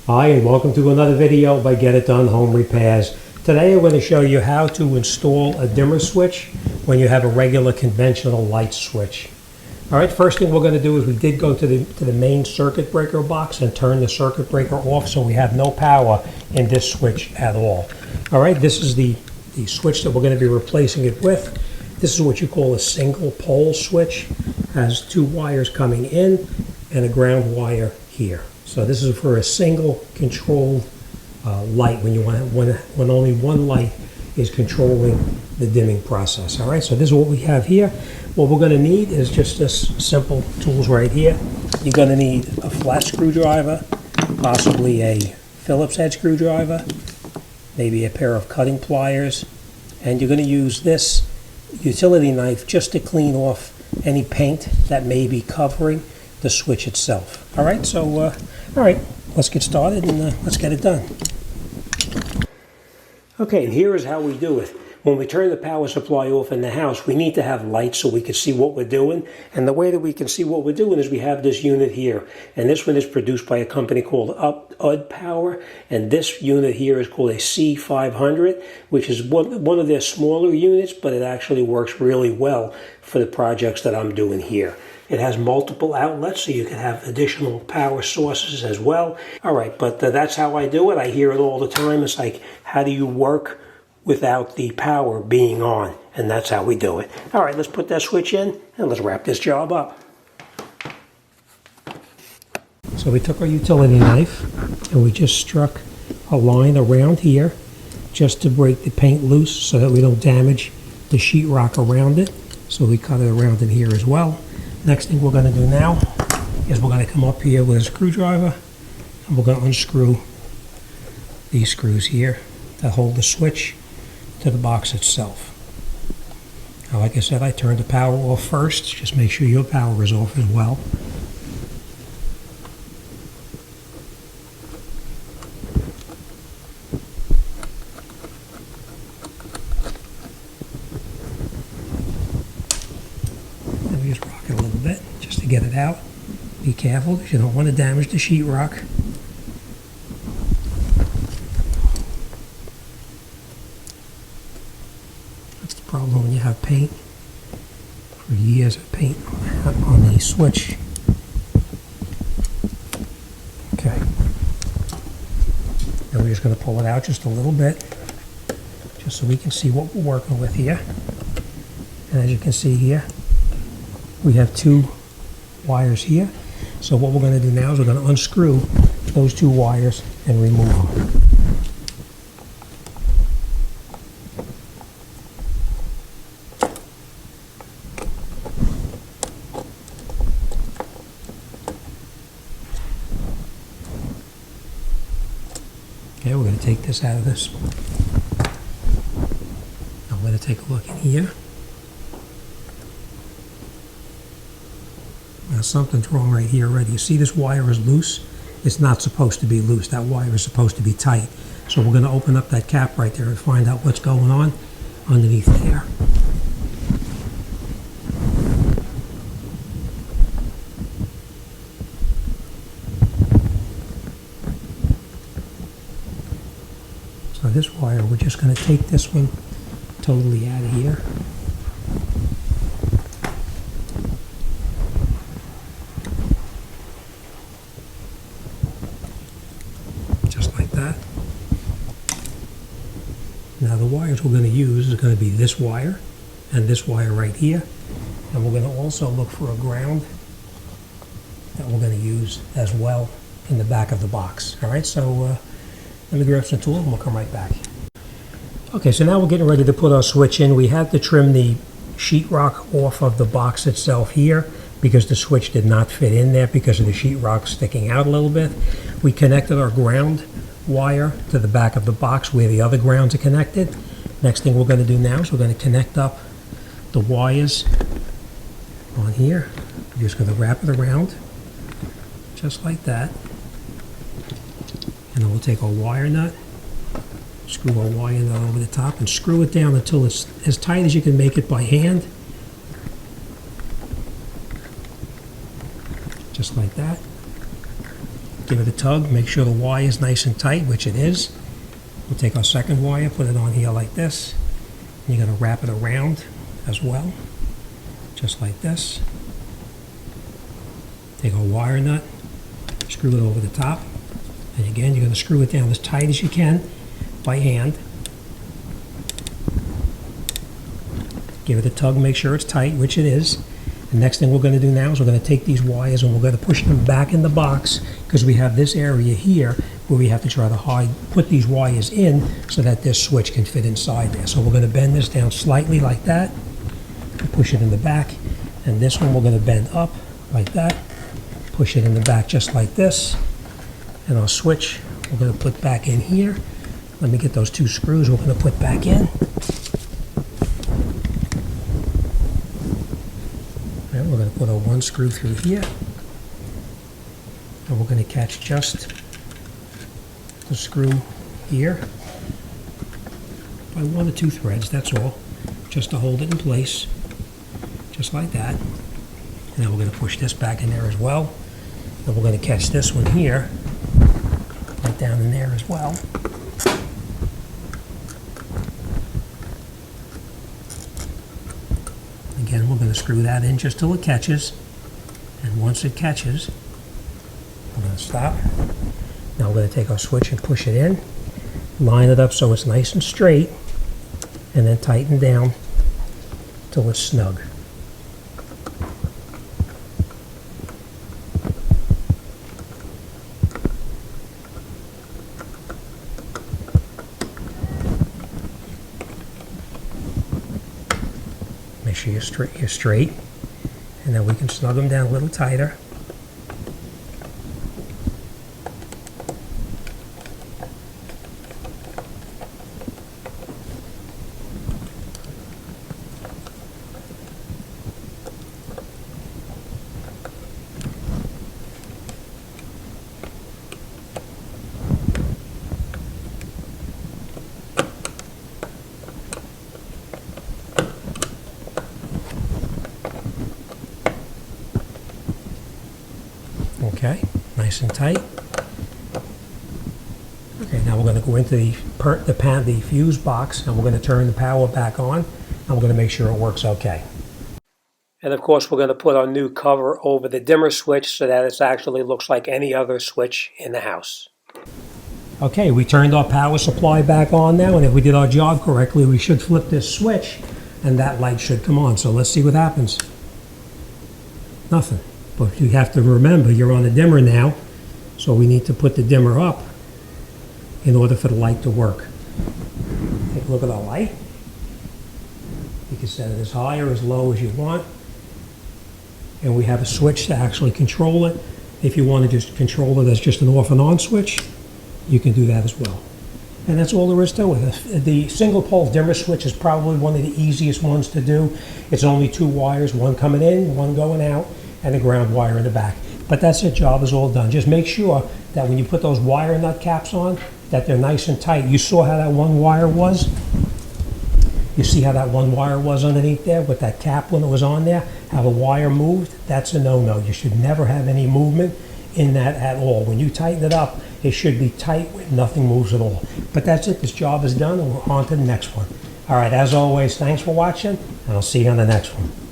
Hi, and welcome to another video by Get It Done Home Repairs. Today I'm going to show you how to install a dimmer switch when you have a regular conventional light switch. Alright, first thing we're going to do is we did go to the main circuit breaker box and turn the circuit breaker off, so we have no power in this switch at all. Alright, this is the switch that we're going to be replacing it with. This is what you call a single pole switch. It has two wires coming in and a ground wire here. So this is for a single controlled light when you want when only one light is controlling the dimming process. All right, so this is what we have here. What we're going to need is just this simple tools right here. You're going to need a flat screwdriver, possibly a Phillips head screwdriver, maybe a pair of cutting pliers, and you're going to use this utility knife just to clean off any paint that may be covering the switch itself. All right, so all right, let's get started and let's get it done. Okay, and here is how we do it. When we turn the power supply off in the house, we need to have lights so we can see what we're doing. And the way that we can see what we're doing is we have this unit here. And this one is produced by a company called out.install. And this unit here is called a C500, which is one of their smaller units, but it actually works really well for the projects that I'm doing here. It has multiple outlets, so you can have additional power sources as well. All right, but that's how I do it. I hear it all the time. It's like, how do you work without the power being on? And that's how we do it. All right, let's put that switch in and let's wrap this job up. So we took our utility knife and we just struck a line around here just to break the paint loose so that we don't damage the sheetrock around it. So we cut it around in here as well. Next thing we're going to do now is we're going to come up here with a screwdriver and we're going to unscrew these screws here that hold the switch to the box itself. Now, like I said, I turned the power off first. Just make sure your power is off as well. Let me just rock it a little bit just to get it out. Be careful because you don't want to damage the sheetrock. That's the problem when you have paint for years of paint on the switch. Okay. Now we're just going to pull it out just a little bit just so we can see what we're working with here. And as you can see here, we have two wires here. So what we're going to do now is we're going to unscrew those two wires and remove them. Okay, we're going to take this out of this. I'm going to take a look in here. Now something's wrong right here already. You see this wire is loose? It's not supposed to be loose. That wire is supposed to be tight. So we're going to open up that cap right there and find out what's going on underneath there. So this wire, we're just going to take this one totally out of here. Just like that. Now the wires we're going to use is going to be this wire and this wire right here. And we're going to also look for a ground that we're going to use as well in the back of the box. All right, so let me grab some tools and we'll come right back. Okay, so now we're getting ready to put our switch in. We had to trim the sheetrock off of the box itself here because the switch did not fit in there because of the sheetrock sticking out a little bit. We connected our ground wire to the back of the box where the other grounds are connected. Next thing we're going to do now is we're going to connect up the wires on here. We're just going to wrap it around just like that. And then we'll take our wire nut, screw our wire nut over the top and screw it down until it's as tight as you can make it by hand. Just like that. give it a tug, make sure the wire is nice and tight, which it is. We'll take our second wire, put it on here like this. And you're going to wrap it around as well, just like this. Take our wire nut, screw it over the top, and again, you're going to screw it down as tight as you can by hand. Give it a tug, make sure it's tight, which it is. The next thing we're going to do now is we're going to take these wires and we're going to push them back in the box, because we have this area here where we have to try to put these wires in so that this switch can fit inside there. So we're going to bend this down slightly like that, and push it in the back, and this one we're going to bend up like that, push it in the back just like this, and our switch we're going to put back in here. Let me get those two screws we're going to put back in. And we're going to put our one screw through here, and we're going to catch just the screw here by one or two threads, that's all, just to hold it in place, just like that. And then we're going to push this back in there as well, and we're going to catch this one here right down in there as well. Again, we're going to screw that in just till it catches, and once it catches, we're going to stop. Now we're going to take our switch and push it in, line it up so it's nice and straight, and then tighten down till it's snug. Make sure you're straight, and then we can snug them down a little tighter. Okay, nice and tight. Okay, now we're going to go into the fuse box, and we're going to turn the power back on, and we're going to make sure it works okay. And of course, we're going to put our new cover over the dimmer switch so that it actually looks like any other switch in the house. Okay, we turned our power supply back on now, and if we did our job correctly, we should flip this switch, and that light should come on. So let's see what happens. Nothing. But you have to remember, you're on a dimmer now, so we need to put the dimmer up in order for the light to work. Take a look at our light. You can set it as high or as low as you want. And we have a switch to actually control it. If you want to just control it as just an off and on switch, you can do that as well. And that's all there is to it. The single pole dimmer switch is probably one of the easiest ones to do. It's only two wires, one coming in, one going out, and a ground wire in the back. But that's it, job is all done. Just make sure that when you put those wire nut caps on, that they're nice and tight. You saw how that one wire was? You see how that one wire was underneath there with that cap when it was on there? How the wire moved? That's a no-no. You should never have any movement in that at all. When you tighten it up, it should be tight where nothing moves at all. But that's it, this job is done, and we're on to the next one. All right, as always, thanks for watching, and I'll see you on the next one.